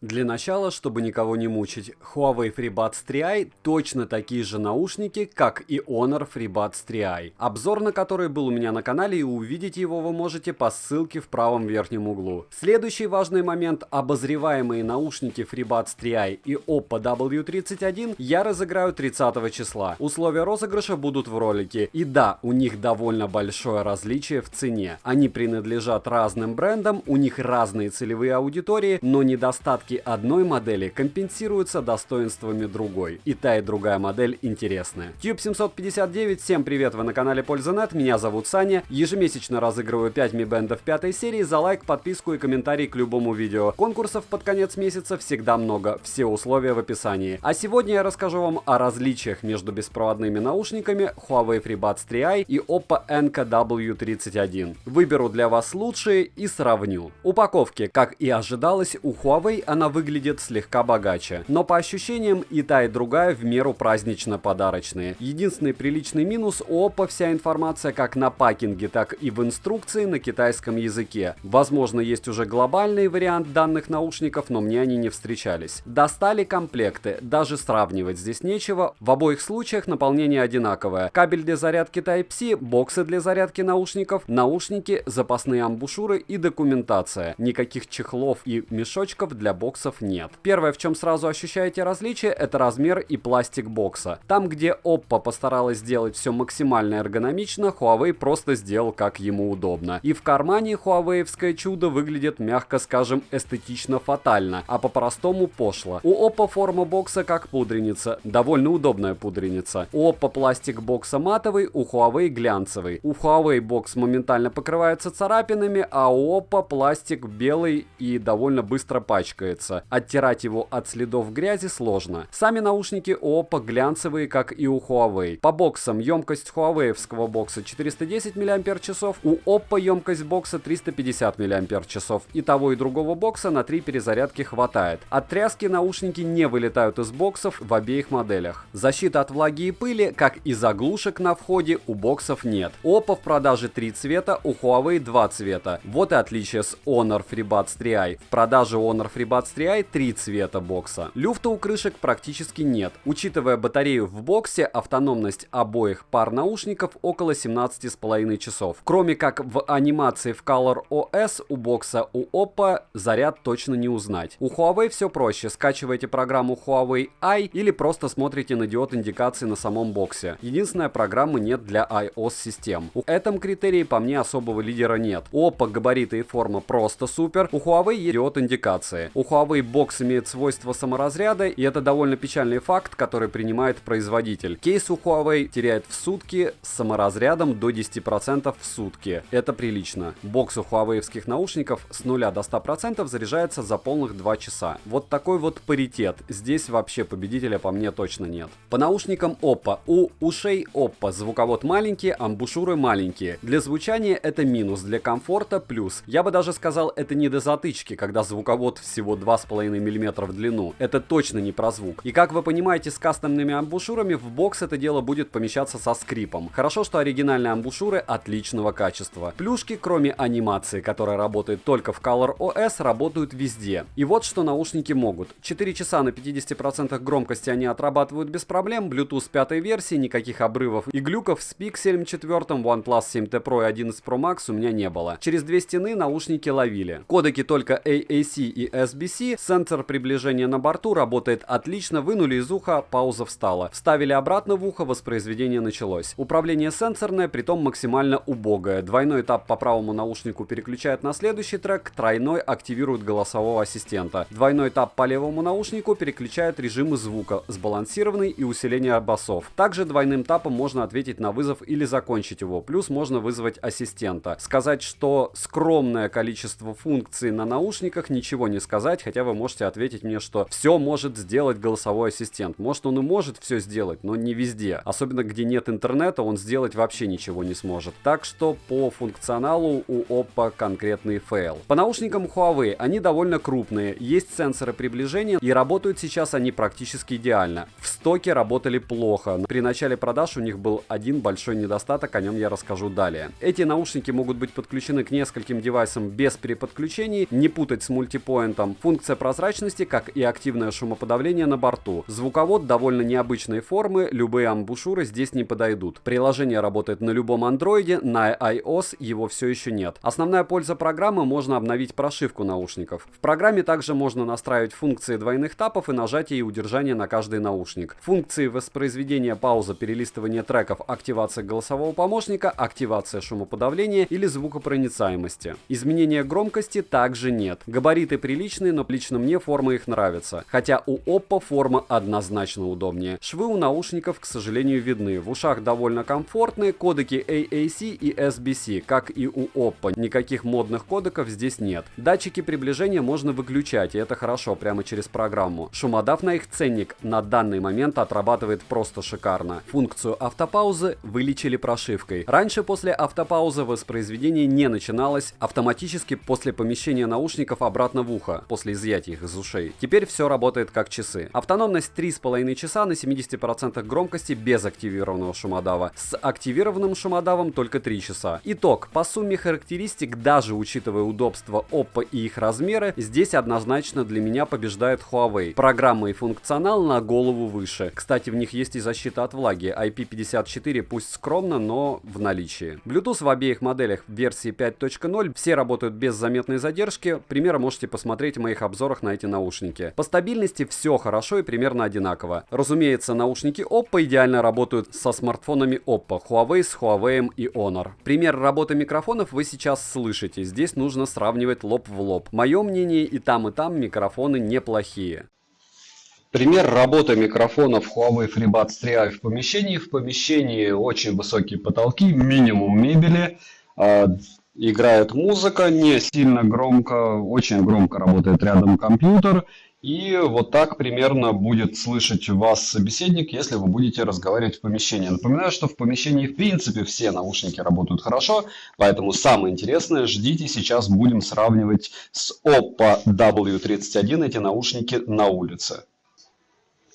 Для начала, чтобы никого не мучить, Huawei FreeBuds 3i точно такие же наушники, как и Honor FreeBuds 3i. Обзор на который был у меня на канале, и увидеть его вы можете по ссылке в правом верхнем углу. Следующий важный момент: обозреваемые наушники FreeBuds 3i и Oppo W31 я разыграю 30 числа. Условия розыгрыша будут в ролике. И да, у них довольно большое различие в цене. Они принадлежат разным брендам, у них разные целевые аудитории, но недостатки одной модели компенсируются достоинствами другой. И та, и другая модель интересная. Tube 759, всем привет, вы на канале Польза.нет, меня зовут Саня. Ежемесячно разыгрываю 5 Mi Band 5 серии за лайк, подписку и комментарий к любому видео. Конкурсов под конец месяца всегда много, все условия в описании. А сегодня я расскажу вам о различиях между беспроводными наушниками Huawei FreeBuds 3i и Oppo Enco W31. Выберу для вас лучшие и сравню. Упаковки, как и ожидалось, у Huawei она выглядит слегка богаче, но по ощущениям и та, и другая в меру празднично-подарочные. Единственный приличный минус: у Oppo вся информация как на пакинге, так и в инструкции на китайском языке. Возможно, есть уже глобальный вариант данных наушников, но мне они не встречались. Достали комплекты, даже сравнивать здесь нечего, в обоих случаях наполнение одинаковое. Кабель для зарядки Type-C, боксы для зарядки наушников, наушники, запасные амбушюры и документация. Никаких чехлов и мешочков для боксов нет. Первое, в чем сразу ощущаете различие, это размер и пластик бокса. Там, где Oppo постаралась сделать все максимально эргономично, Huawei просто сделал как ему удобно. И в кармане хуавеевское чудо выглядит, мягко скажем, эстетично фатально, а по-простому пошло. У Oppo форма бокса как пудреница, довольно удобная пудреница. У Oppo пластик бокса матовый, у Huawei глянцевый. У Huawei бокс моментально покрывается царапинами, а у Oppo пластик белый и довольно быстро пачкается. Оттирать его от следов грязи сложно. Сами наушники у Oppo глянцевые, как и у Huawei. По боксам емкость хуавеевского бокса 410 мАч, у Oppo емкость бокса 350 мАч. И того и другого бокса на 3 перезарядки хватает. От тряски наушники не вылетают из боксов в обеих моделях. Защита от влаги и пыли, как и заглушек на входе, у боксов нет. У Oppo в продаже 3 цвета, у Huawei 2 цвета. Вот и отличие с Honor FreeBuds 3i. В продаже Honor FreeBuds 3i 3 цвета бокса. Люфта у крышек практически нет. Учитывая батарею в боксе, автономность обоих пар наушников около 17,5 часов. Кроме как в анимации в Color OS у бокса у Oppo заряд точно не узнать. У Huawei все проще. Скачиваете программу Huawei Eye или просто смотрите на диод индикации на самом боксе. Единственная, программы нет для iOS систем. В этом критерии по мне особого лидера нет. У Oppo габариты и форма просто супер. У Huawei есть диод индикации. У Huawei бокс имеет свойство саморазряда, и это довольно печальный факт, который принимает производитель. Кейс у Huawei теряет в сутки с саморазрядом до 10% в сутки. Это прилично. Бокс у хуавеевских наушников с 0 до 100% заряжается за полных 2 часа. Вот такой вот паритет. Здесь вообще победителя по мне точно нет. По наушникам Oppo. У ушей Oppo звуковод маленький, амбушюры маленькие. Для звучания это минус, для комфорта плюс. Я бы даже сказал, это не до затычки, когда звуковод всего 2,5 мм в длину. Это точно не про звук. И как вы понимаете, с кастомными амбушюрами в бокс это дело будет помещаться со скрипом. Хорошо, что оригинальные амбушюры отличного качества. Плюшки, кроме анимации, которая работает только в Color OS, работают везде. И вот что наушники могут. 4 часа на 50% громкости они отрабатывают без проблем. Bluetooth 5 версии, никаких обрывов и глюков с Pixel 4, OnePlus 7T Pro и 11 Pro Max у меня не было. Через 2 стены наушники ловили. Кодеки только AAC и SBC. Сенсор приближения на борту работает отлично, вынули из уха, пауза встала. Вставили обратно в ухо, воспроизведение началось. Управление сенсорное, притом максимально убогое. Двойной этап по правому наушнику переключает на следующий трек, тройной активирует голосового ассистента. Двойной этап по левому наушнику переключает режимы звука, сбалансированный и усиление басов. Также двойным тапом можно ответить на вызов или закончить его, плюс можно вызвать ассистента. Сказать, что скромное количество функций на наушниках, ничего не сказать, хотя вы можете ответить мне, что все может сделать голосовой ассистент. Может, он и может все сделать, но не везде. Особенно где нет интернета, он сделать вообще ничего не сможет. Так что по функционалу у Oppo конкретный фейл. По наушникам Huawei они довольно крупные, есть сенсоры приближения, и работают сейчас они практически идеально. В стоке работали плохо. При начале продаж у них был один большой недостаток, о нем я расскажу далее. Эти наушники могут быть подключены к нескольким девайсам без переподключений, не путать с мультипоинтом. Функция Функция прозрачности, как и активное шумоподавление на борту. Звуковод довольно необычной формы, любые амбушюры здесь не подойдут. Приложение работает на любом андроиде, на iOS его все еще нет. Основная польза программы — можно обновить прошивку наушников. В программе также можно настраивать функции двойных тапов и нажатия и удержания на каждый наушник. Функции воспроизведения, пауза, перелистывание треков, активация голосового помощника, активация шумоподавления или звукопроницаемости. Изменения громкости также нет. Габариты приличные, но лично мне форма их нравится. Хотя у Oppo форма однозначно удобнее. Швы у наушников, к сожалению, видны. В ушах довольно комфортные, кодеки AAC и SBC, как и у Oppo. Никаких модных кодеков здесь нет. Датчики приближения можно выключать, и это хорошо, прямо через программу. Шумодав на их ценник на данный момент отрабатывает просто шикарно. Функцию автопаузы вылечили прошивкой. Раньше после автопаузы воспроизведение не начиналось автоматически после помещения наушников обратно в ухо, после изъятия их из ушей. Теперь все работает как часы. Автономность 3,5 часа на 70% громкости без активированного шумодава. С активированным шумодавом только 3 часа. Итог. По сумме характеристик, даже учитывая удобство Oppo и их размеры, здесь однозначно для меня побеждает Huawei. Программа и функционал на голову выше. Кстати, в них есть и защита от влаги. IP54 пусть скромно, но в наличии. Bluetooth в обеих моделях в версии 5.0. Все работают без заметной задержки. Примеры можете посмотреть в моих обзорах на эти наушники. По стабильности все хорошо и примерно одинаково. Разумеется, наушники Oppo идеально работают со смартфонами Oppo, Huawei с Huawei и Honor. Пример работы микрофонов вы сейчас слышите. Здесь нужно сравнивать лоб в лоб. Мое мнение, и там микрофоны неплохие. Пример работы микрофонов Huawei FreeBuds 3i в помещении. В помещении очень высокие потолки, минимум мебели. Играет музыка, не сильно громко, очень громко работает рядом компьютер. И вот так примерно будет слышать вас собеседник, если вы будете разговаривать в помещении. Напоминаю, что в помещении в принципе все наушники работают хорошо, поэтому самое интересное ждите, сейчас будем сравнивать с Oppo W31 эти наушники на улице.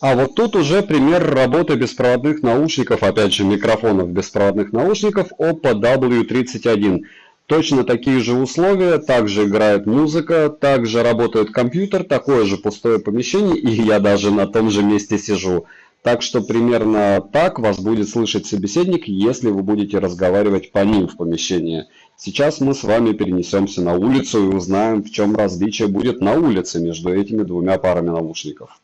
А вот тут уже пример работы беспроводных наушников, опять же микрофонов беспроводных наушников Oppo W31. Точно такие же условия, также играет музыка, также работает компьютер, такое же пустое помещение, и я даже на том же месте сижу. Так что примерно так вас будет слышать собеседник, если вы будете разговаривать по ним в помещении. Сейчас мы с вами перенесемся на улицу и узнаем, в чем различие будет на улице между этими двумя парами наушников.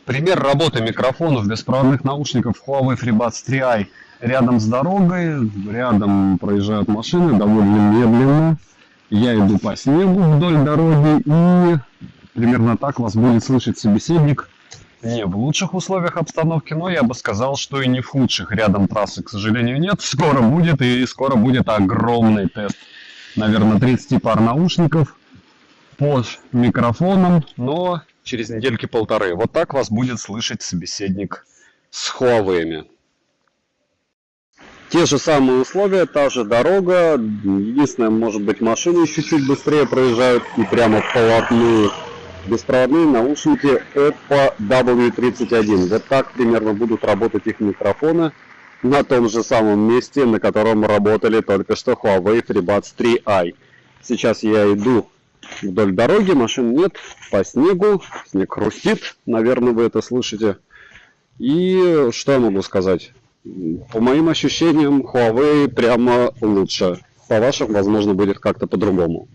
Пример работы микрофонов беспроводных наушников Huawei FreeBuds 3i. Рядом с дорогой, рядом проезжают машины довольно медленно. Я иду по снегу вдоль дороги, и примерно так вас будет слышать собеседник. Не в лучших условиях обстановки, но я бы сказал, что и не в худших. Рядом трассы, к сожалению, нет. Скоро будет огромный тест. Наверное, 30 пар наушников по микрофонам, но через недельки-полторы. Вот так вас будет слышать собеседник с Huawei. Те же самые условия, та же дорога. Единственное, может быть, машины чуть-чуть быстрее проезжают и прямо вплотную. Беспроводные наушники Oppo W31. Вот так примерно будут работать их микрофоны на том же самом месте, на котором работали только что Huawei FreeBuds 3i. Сейчас я иду вдоль дороги, машин нет, по снегу, снег хрустит, наверное, вы это слышите. И что я могу сказать? По моим ощущениям, Huawei прямо лучше. По вашим, возможно, будет как-то по-другому.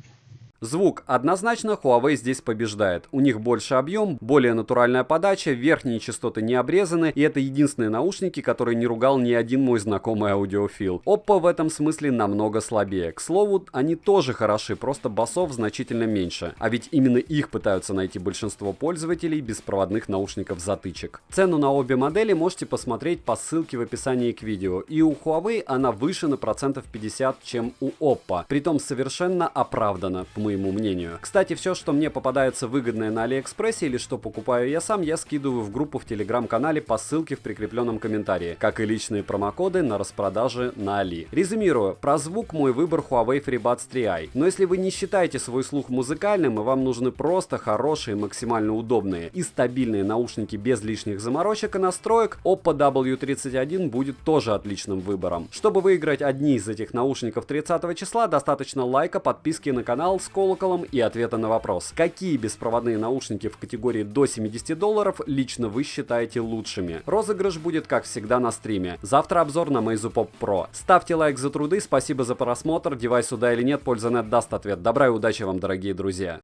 Звук. Однозначно Huawei здесь побеждает. У них больше объем, более натуральная подача, верхние частоты не обрезаны, и это единственные наушники, которые не ругал ни один мой знакомый аудиофил. Oppo в этом смысле намного слабее. К слову, они тоже хороши, просто басов значительно меньше. А ведь именно их пытаются найти большинство пользователей беспроводных наушников-затычек. Цену на обе модели можете посмотреть по ссылке в описании к видео. И у Huawei она выше на 50%, чем у Oppo. Притом совершенно оправдано, по моему мнению. Кстати, все, что мне попадается выгодное на Алиэкспрессе или что покупаю я сам, я скидываю в группу в Телеграм-канале по ссылке в прикрепленном комментарии, как и личные промокоды на распродаже на Али. Резюмирую, про звук мой выбор Huawei FreeBuds 3i. Но если вы не считаете свой слух музыкальным и вам нужны просто хорошие, максимально удобные и стабильные наушники без лишних заморочек и настроек, Oppo W31 будет тоже отличным выбором. Чтобы выиграть одни из этих наушников 30 числа, достаточно лайка, подписки на канал, скоро колоколом и ответы на вопрос, какие беспроводные наушники в категории до $70 лично вы считаете лучшими. Розыгрыш будет, как всегда, на стриме. Завтра обзор на Meizu Pop Pro. Ставьте лайк за труды, спасибо за просмотр, девайс сюда или нет, польза нет даст ответ. Добра и удачи вам, дорогие друзья.